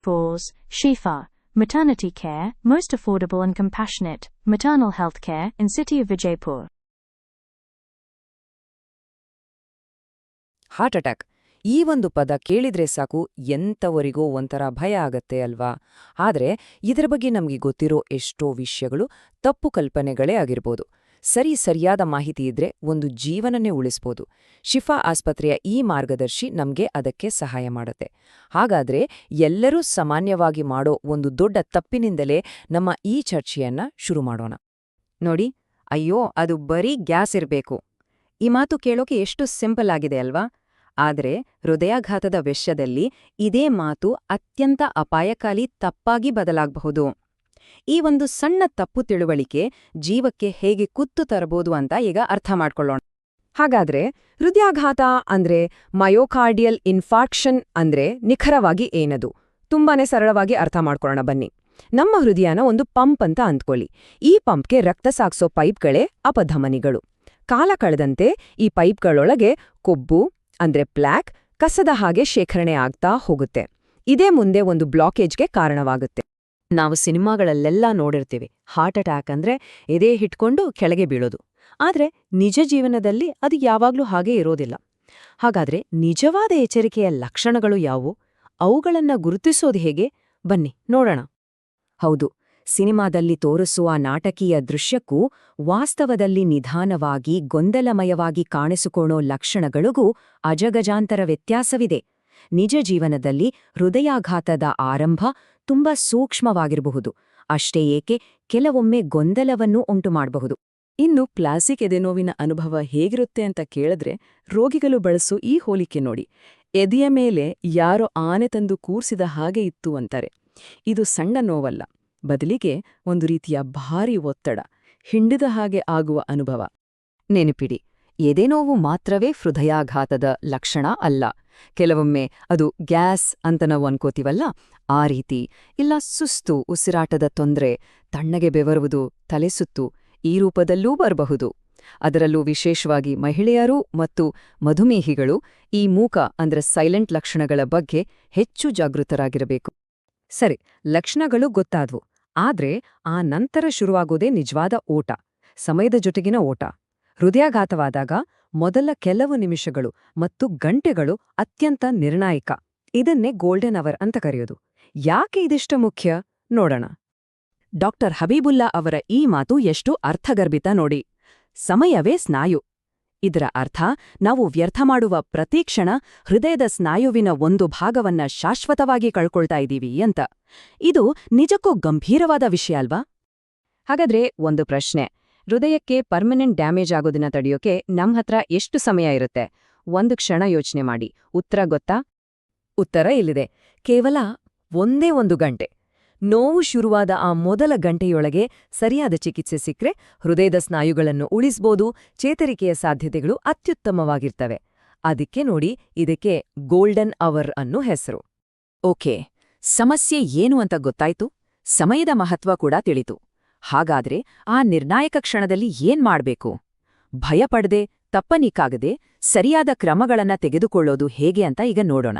Pause. Shifa. Maternity care, most affordable and compassionate, maternal health care in city of Vijaypur. Heart attack ಈ ಒಂದು ಪದ ಕೇಳಿದ್ರೆ ಸಾಕು ಎಂಥವರಿಗೋ ಒಂಥರ ಭಯ ಆಗತ್ತೆ ಅಲ್ವಾ. ಆದ್ರೆ ಇದರ ಬಗ್ಗೆ ನಮ್ಗೆ ಗೊತ್ತಿರೋ ಎಷ್ಟೋ ವಿಷಯಗಳು ತಪ್ಪು ಕಲ್ಪನೆಗಳೇ ಆಗಿರ್ಬೋದು. ಸರಿಯಾದ ಮಾಹಿತಿ ಇದ್ರೆ ಒಂದು ಜೀವನನೇ ಉಳಿಸ್ಬೋದು. ಶಿಫಾ ಆಸ್ಪತ್ರೆಯ ಈ ಮಾರ್ಗದರ್ಶಿ ನಮ್ಗೆ ಅದಕ್ಕೆ ಸಹಾಯ ಮಾಡುತ್ತೆ. ಹಾಗಾದ್ರೆ ಎಲ್ಲರೂ ಸಾಮಾನ್ಯವಾಗಿ ಮಾಡೋ ಒಂದು ದೊಡ್ಡ ತಪ್ಪಿನಿಂದಲೇ ನಮ್ಮ ಈ ಚರ್ಚೆಯನ್ನ ಶುರು ಮಾಡೋಣ. ನೋಡಿ, ಅಯ್ಯೋ ಅದು ಬರೀ ಗ್ಯಾಸ್ ಇರ್ಬೇಕು. ಈ ಮಾತು ಕೇಳೋಕೆ ಎಷ್ಟು ಸಿಂಪಲ್ ಆಗಿದೆ ಅಲ್ವಾ. ಆದರೆ ಹೃದಯಾಘಾತದ ವಿಷಯದಲ್ಲಿ ಇದೇ ಮಾತು ಅತ್ಯಂತ ಅಪಾಯಕಾರಿ ತಪ್ಪಾಗಿ ಬದಲಾಗಬಹುದು. ಈ ಒಂದು ಸಣ್ಣ ತಪ್ಪು ತಿಳುವಳಿಕೆ ಜೀವಕ್ಕೆ ಹೇಗೆ ಕುತ್ತು ತರಬಹುದು ಅಂತ ಈಗ ಅರ್ಥ ಮಾಡ್ಕೊಳ್ಳೋಣ. ಹಾಗಾದ್ರೆ ಹೃದಯಾಘಾತ ಅಂದ್ರೆ ಮಯೋಕಾರ್ಡಿಯಲ್ ಇನ್ಫಾರ್ಕ್ಷನ್ ಅಂದ್ರೆ ನಿಖರವಾಗಿ ಏನದು? ತುಂಬಾನೇ ಸರಳವಾಗಿ ಅರ್ಥ ಮಾಡ್ಕೊಳ್ಳೋಣ ಬನ್ನಿ. ನಮ್ಮ ಹೃದಯನ ಒಂದು ಪಂಪ್ ಅಂತ ಅಂದ್ಕೊಳ್ಳಿ. ಈ ಪಂಪ್ಗೆ ರಕ್ತ ಸಾಗಿಸೋ ಪೈಪ್ಗಳೇ ಅಪಧಮನಿಗಳು. ಕಾಲ ಕಳೆದಂತೆ ಈ ಪೈಪ್ಗಳೊಳಗೆ ಕೊಬ್ಬು ಅಂದ್ರೆ ಪ್ಲಾಕ್ ಕಸದ ಹಾಗೆ ಶೇಖರಣೆ ಆಗ್ತಾ ಹೋಗುತ್ತೆ. ಇದೇ ಮುಂದೆ ಒಂದು ಬ್ಲಾಕೇಜ್ಗೆ ಕಾರಣವಾಗುತ್ತೆ. ನಾವು ಸಿನಿಮಾಗಳಲ್ಲೆಲ್ಲ ನೋಡಿರ್ತೀವಿ, ಹಾರ್ಟ್ ಅಟ್ಯಾಕ್ ಅಂದ್ರೆ ಎದೆ ಹಿಟ್ಕೊಂಡು ಕೆಳಗೆ ಬೀಳೋದು. ಆದ್ರೆ ನಿಜ ಜೀವನದಲ್ಲಿ ಅದು ಯಾವಾಗ್ಲೂ ಹಾಗೆ ಇರೋದಿಲ್ಲ. ಹಾಗಾದ್ರೆ ನಿಜವಾದ ಎಚ್ಚರಿಕೆಯ ಲಕ್ಷಣಗಳು ಯಾವುವು? ಅವುಗಳನ್ನ ಗುರುತಿಸೋದು ಹೇಗೆ? ಬನ್ನಿ ನೋಡೋಣ. ಹೌದು, ಸಿನಿಮಾದಲ್ಲಿ ತೋರಿಸುವ ನಾಟಕೀಯ ದೃಶ್ಯಕ್ಕೂ ವಾಸ್ತವದಲ್ಲಿ ನಿಧಾನವಾಗಿ ಗೊಂದಲಮಯವಾಗಿ ಕಾಣಿಸಿಕೊಳ್ಳೋ ಲಕ್ಷಣಗಳಿಗೂ ಅಜಗಜಾಂತರ ವ್ಯತ್ಯಾಸವಿದೆ. ನಿಜ ಜೀವನದಲ್ಲಿ ಹೃದಯಾಘಾತದ ಆರಂಭ ತುಂಬಾ ಸೂಕ್ಷ್ಮವಾಗಿರಬಹುದು. ಅಷ್ಟೇ ಏಕೆ ಕೆಲವೊಮ್ಮೆ ಗೊಂದಲವನ್ನು ಉಂಟುಮಾಡಬಹುದು. ಇನ್ನು ಕ್ಲಾಸಿಕ್ ಎದೆನೋವಿನ ಅನುಭವ ಹೇಗಿರುತ್ತೆ ಅಂತ ಕೇಳಿದ್ರೆ ರೋಗಿಗಳು ಬಳಸೋ ಈ ಹೋಲಿಕೆ ನೋಡಿ. ಎದೆಯ ಮೇಲೆ ಯಾರೋ ಆನೆ ತಂದು ಕೂರ್ಸಿದ ಹಾಗೆ ಇತ್ತು ಅಂತಾರೆ. ಇದು ಸಣ್ಣ ನೋವಲ್ಲ, ಬದಲಿಗೆ ಒಂದು ರೀತಿಯ ಭಾರೀ ಒತ್ತಡ, ಹಿಂಡಿದ ಹಾಗೆ ಆಗುವ ಅನುಭವ. ನೆನಪಿಡಿ, ಎದೆನೋವು ಮಾತ್ರವೇ ಹೃದಯಾಘಾತದ ಲಕ್ಷಣ ಅಲ್ಲ. ಕೆಲವೊಮ್ಮೆ ಅದು ಗ್ಯಾಸ್ ಅಂತ ನಾವು ಅನ್ಕೋತೀವಲ್ಲ, ಆ ರೀತಿ, ಇಲ್ಲ ಸುಸ್ತು, ಉಸಿರಾಟದ ತೊಂದರೆ, ತಣ್ಣಗೆ ಬೆವರುವುದು, ತಲೆಸುತ್ತು, ಈ ರೂಪದಲ್ಲೂ ಬರಬಹುದು. ಅದರಲ್ಲೂ ವಿಶೇಷವಾಗಿ ಮಹಿಳೆಯರು ಮತ್ತು ಮಧುಮೇಹಿಗಳು ಈ ಮೂಕ ಅಂದ್ರೆ ಸೈಲೆಂಟ್ ಲಕ್ಷಣಗಳ ಬಗ್ಗೆ ಹೆಚ್ಚು ಜಾಗೃತರಾಗಿರಬೇಕು. ಸರಿ, ಲಕ್ಷಣಗಳು ಗೊತ್ತಾದ್ವು. ಆದ್ರೆ ಆ ನಂತರ ಶುರುವಾಗೋದೇ ನಿಜವಾದ ಓಟ, ಸಮಯದ ಜೊತೆಗಿನ ಓಟ. ಹೃದಯಾಘಾತವಾದಾಗ ಮೊದಲ ಕೆಲವು ನಿಮಿಷಗಳು ಮತ್ತು ಗಂಟೆಗಳು ಅತ್ಯಂತ ನಿರ್ಣಾಯಕ. ಇದನ್ನೇ ಗೋಲ್ಡನ್ ಅವರ್ ಅಂತ ಕರೆಯೋದು. ಯಾಕೆ ಇದಿಷ್ಟು ಮುಖ್ಯ ನೋಡೋಣ. ಡಾಕ್ಟರ್ ಹಬೀಬುಲ್ಲಾ ಅವರ ಈ ಮಾತು ಎಷ್ಟು ಅರ್ಥಗರ್ಭಿತ ನೋಡಿ. ಸಮಯವೇ ಸ್ನಾಯು. ಇದರ ಅರ್ಥ ನಾವು ವ್ಯರ್ಥ ಮಾಡುವ ಪ್ರತಿ ಕ್ಷಣ ಹೃದಯದ ಸ್ನಾಯುವಿನ ಒಂದು ಭಾಗವನ್ನ ಶಾಶ್ವತವಾಗಿ ಕಳ್ಕೊಳ್ತಾ ಇದ್ದೀವಿ ಅಂತ. ಇದು ನಿಜಕ್ಕೂ ಗಂಭೀರವಾದ ವಿಷಯ ಅಲ್ವಾ? ಹಾಗಾದ್ರೆ ಒಂದು ಪ್ರಶ್ನೆ, ಹೃದಯಕ್ಕೆ ಪರ್ಮನೆಂಟ್ ಡ್ಯಾಮೇಜ್ ಆಗೋದನ್ನ ತಡೆಯೋಕೆ ನಮ್ಹತ್ರ ಎಷ್ಟು ಸಮಯ ಇರುತ್ತೆ? ಒಂದು ಕ್ಷಣ ಯೋಚನೆ ಮಾಡಿ. ಉತ್ತರ ಗೊತ್ತಾ? ಉತ್ತರ ಇಲ್ಲಿದೆ, ಕೇವಲ ಒಂದೇ 1 ಗಂಟೆ. ನೋವು ಶುರುವಾದ ಆ ಮೊದಲ ಗಂಟೆಯೊಳಗೆ ಸರಿಯಾದ ಚಿಕಿತ್ಸೆ ಸಿಕ್ರೆ ಹೃದಯದ ಸ್ನಾಯುಗಳನ್ನು ಉಳಿಸ್ಬೋದು, ಚೇತರಿಕೆಯ ಸಾಧ್ಯತೆಗಳು ಅತ್ಯುತ್ತಮವಾಗಿರ್ತವೆ. ಅದಕ್ಕೆ ನೋಡಿ, ಇದಕ್ಕೆ ಗೋಲ್ಡನ್ ಅವರ್ ಅನ್ನೋ ಹೆಸರು. ಓಕೆ, ಸಮಸ್ಯೆ ಏನು ಅಂತ ಗೊತ್ತಾಯ್ತು, ಸಮಯದ ಮಹತ್ವ ಕೂಡ ತಿಳಿತು. ಹಾಗಾದ್ರೆ ಆ ನಿರ್ಣಾಯಕ ಕ್ಷಣದಲ್ಲಿ ಏನ್ ಮಾಡ್ಬೇಕು? ಭಯಪಡದೆ, ತಪ್ಪನಿಕಾಗದೆ ಸರಿಯಾದ ಕ್ರಮಗಳನ್ನ ತೆಗೆದುಕೊಳ್ಳೋದು ಹೇಗೆ ಅಂತ ಈಗ ನೋಡೋಣ.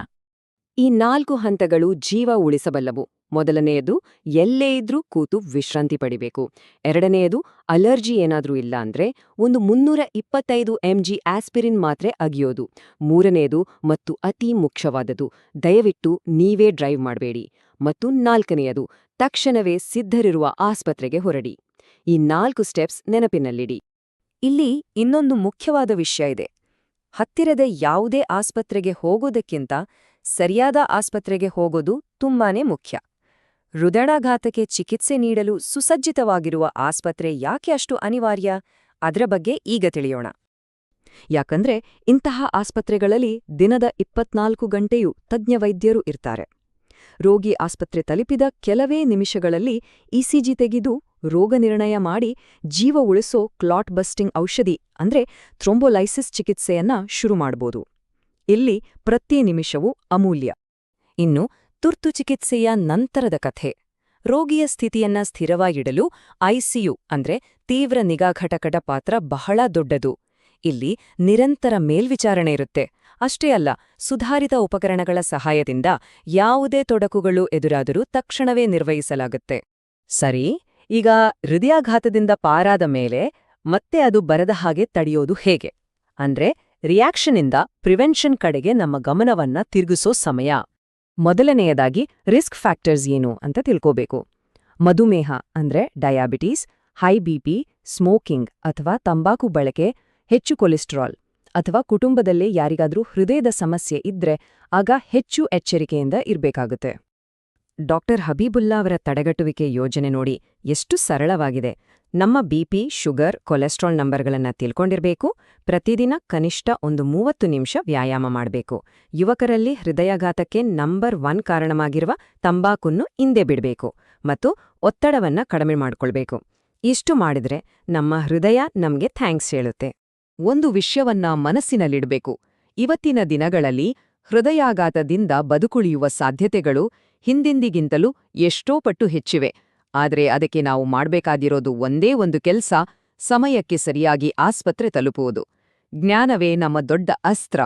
ಈ 4 ಹಂತಗಳು ಜೀವ ಉಳಿಸಬಲ್ಲವು. ಮೊದಲನೆಯದು, ಎಲ್ಲೇ ಇದ್ರೂ ಕೂತು ವಿಶ್ರಾಂತಿ ಪಡಿಬೇಕು. ಎರಡನೆಯದು, ಅಲರ್ಜಿ ಏನಾದ್ರೂ ಇಲ್ಲ ಅಂದ್ರೆ ಒಂದು 325 mg ಆಸ್ಪಿರಿನ್ ಮಾತ್ರೆ ಅಗಿಯೋದು. ಮೂರನೆಯದು ಮತ್ತು ಅತಿ ಮುಖ್ಯವಾದದು, ದಯವಿಟ್ಟು ನೀವೇ ಡ್ರೈವ್ ಮಾಡಬೇಡಿ. ಮತ್ತು 4ನೆಯದು, ತಕ್ಷಣವೇ ಸಿದ್ಧರಿರುವ ಆಸ್ಪತ್ರೆಗೆ ಹೊರಡಿ. ಈ 4 ಸ್ಟೆಪ್ಸ್ ನೆನಪಿನಲ್ಲಿಡಿ. ಇಲ್ಲಿ ಇನ್ನೊಂದು ಮುಖ್ಯವಾದ ವಿಷಯ ಇದೆ. ಹತ್ತಿರದ ಯಾವುದೇ ಆಸ್ಪತ್ರೆಗೆ ಹೋಗೋದಕ್ಕಿಂತ ಸರಿಯಾದ ಆಸ್ಪತ್ರೆಗೆ ಹೋಗೋದು ತುಂಬಾನೇ ಮುಖ್ಯ. ಹೃದಯಾಘಾತಕ್ಕೆ ಚಿಕಿತ್ಸೆ ನೀಡಲು ಸುಸಜ್ಜಿತವಾಗಿರುವ ಆಸ್ಪತ್ರೆ ಯಾಕೆ ಅಷ್ಟು ಅನಿವಾರ್ಯ? ಅದರ ಬಗ್ಗೆ ಈಗ ತಿಳಿಯೋಣ. ಯಾಕಂದ್ರೆ ಇಂತಹ ಆಸ್ಪತ್ರೆಗಳಲ್ಲಿ ದಿನದ 24 ಗಂಟೆಯೂ ತಜ್ಞ ವೈದ್ಯರು ಇರ್ತಾರೆ. ರೋಗಿ ಆಸ್ಪತ್ರೆ ತಲುಪಿದ ಕೆಲವೇ ನಿಮಿಷಗಳಲ್ಲಿ ಇಸಿಜಿ ತೆಗೆದು ರೋಗ ನಿರ್ಣಯ ಮಾಡಿ ಜೀವ ಉಳಿಸೋ ಕ್ಲಾಟ್ ಬಸ್ಟಿಂಗ್ ಔಷಧಿ ಅಂದ್ರೆ ಥ್ರೊಂಬೋಲೈಸಿಸ್ ಚಿಕಿತ್ಸೆಯನ್ನ ಶುರು ಮಾಡ್ಬೋದು. ಇಲ್ಲಿ ಪ್ರತಿ ನಿಮಿಷವೂ ಅಮೂಲ್ಯ. ಇನ್ನು ತುರ್ತು ಚಿಕಿತ್ಸೆಯ ನಂತರದ ಕಥೆ. ರೋಗಿಯ ಸ್ಥಿತಿಯನ್ನ ಸ್ಥಿರವಾಗಿಡಲು ಐಸಿಯು ಅಂದ್ರೆ ತೀವ್ರ ನಿಗಾ ಘಟಕದ ಪಾತ್ರ ಬಹಳ ದೊಡ್ಡದು. ಇಲ್ಲಿ ನಿರಂತರ ಮೇಲ್ವಿಚಾರಣೆ ಇರುತ್ತೆ. ಅಷ್ಟೇ ಅಲ್ಲ, ಸುಧಾರಿತ ಉಪಕರಣಗಳ ಸಹಾಯದಿಂದ ಯಾವುದೇ ತೊಡಕುಗಳು ಎದುರಾದರೂ ತಕ್ಷಣವೇ ನಿರ್ವಹಿಸಲಾಗುತ್ತೆ. ಸರಿ, ಈಗ ಹೃದಯಾಘಾತದಿಂದ ಪಾರಾದ ಮೇಲೆ ಮತ್ತೆ ಅದು ಬರದ ಹಾಗೆ ತಡೆಯೋದು ಹೇಗೆ? ಅಂದ್ರೆ ರಿಯಾಕ್ಷನ್ನಿಂದ ಪ್ರಿವೆನ್ಷನ್ ಕಡೆಗೆ ನಮ್ಮ ಗಮನವನ್ನ ತಿರುಗಿಸೋ ಸಮಯ. ಮೊದಲನೆಯದಾಗಿ ರಿಸ್ಕ್ ಫ್ಯಾಕ್ಟರ್ಸ್ ಏನು ಅಂತ ತಿಳ್ಕೋಬೇಕು. ಮಧುಮೇಹ ಅಂದ್ರೆ ಡಯಾಬಿಟೀಸ್, ಹೈ ಬಿಪಿ, ಸ್ಮೋಕಿಂಗ್ ಅಥವಾ ತಂಬಾಕು ಬಳಕೆ, ಹೆಚ್ಚು ಕೊಲೆಸ್ಟ್ರಾಲ್, ಅಥವಾ ಕುಟುಂಬದಲ್ಲೇ ಯಾರಿಗಾದ್ರೂ ಹೃದಯದ ಸಮಸ್ಯೆ ಇದ್ರೆ ಆಗ ಹೆಚ್ಚು ಎಚ್ಚರಿಕೆಯಿಂದ ಇರ್ಬೇಕಾಗುತ್ತೆ. ಡಾಕ್ಟರ್ ಹಬೀಬುಲ್ಲಾ ಅವರ ತಡೆಗಟ್ಟುವಿಕೆ ಯೋಜನೆ ನೋಡಿ ಎಷ್ಟು ಸರಳವಾಗಿದೆ. ನಮ್ಮ ಬಿಪಿ, ಶುಗರ್, ಕೊಲೆಸ್ಟ್ರಾಲ್ ನಂಬರ್ಗಳನ್ನ ತಿಳ್ಕೊಂಡಿರ್ಬೇಕು, ಪ್ರತಿದಿನ ಕನಿಷ್ಠ ಒಂದು 30 ನಿಮಿಷ ವ್ಯಾಯಾಮ ಮಾಡಬೇಕು, ಯುವಕರಲ್ಲಿ ಹೃದಯಾಘಾತಕ್ಕೆ ನಂಬರ್ 1 ಕಾರಣವಾಗಿರುವ ತಂಬಾಕುನ್ನು ಹಿಂದೆ ಬಿಡಬೇಕು ಮತ್ತು ಒತ್ತಡವನ್ನ ಕಡಿಮೆ ಮಾಡ್ಕೊಳ್ಬೇಕು. ಇಷ್ಟು ಮಾಡಿದ್ರೆ ನಮ್ಮ ಹೃದಯ ನಮ್ಗೆ ಥ್ಯಾಂಕ್ಸ್ ಹೇಳುತ್ತೆ. ಒಂದು ವಿಷಯವನ್ನ ಮನಸ್ಸಿನಲ್ಲಿಡ್ಬೇಕು, ಇವತ್ತಿನ ದಿನಗಳಲ್ಲಿ ಹೃದಯಾಘಾತದಿಂದ ಬದುಕುಳಿಯುವ ಸಾಧ್ಯತೆಗಳು ಹಿಂದಿಂದಿಗಿಂತಲೂ ಎಷ್ಟೋ ಪಟ್ಟು ಹೆಚ್ಚಿವೆ. ಆದ್ರೆ ಅದಕ್ಕೆ ನಾವು ಮಾಡ್ಬೇಕಾಗಿರೋದು ಒಂದೇ ಒಂದು ಕೆಲ್ಸ, ಸಮಯಕ್ಕೆ ಸರಿಯಾಗಿ ಆಸ್ಪತ್ರೆ ತಲುಪುವುದು. ಜ್ಞಾನವೇ ನಮ್ಮ ದೊಡ್ಡ ಅಸ್ತ್ರ.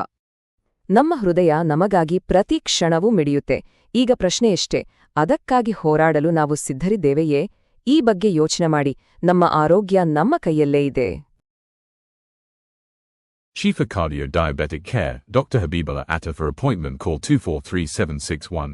ನಮ್ಮ ಹೃದಯ ನಮಗಾಗಿ ಪ್ರತಿ ಕ್ಷಣವೂ ಮಿಡಿಯುತ್ತೆ. ಈಗ ಪ್ರಶ್ನೆ ಎಷ್ಟೇ, ಅದಕ್ಕಾಗಿ ಹೋರಾಡಲು ನಾವು ಸಿದ್ಧರಿದ್ದೇವೆಯೇ? ಈ ಬಗ್ಗೆ ಯೋಚನೆ ಮಾಡಿ. ನಮ್ಮ ಆರೋಗ್ಯ ನಮ್ಮ ಕೈಯಲ್ಲೇ ಇದೆ. Shifa Cardio Diabetic Care, Dr. Habibullah Atta. For appointment call 243761.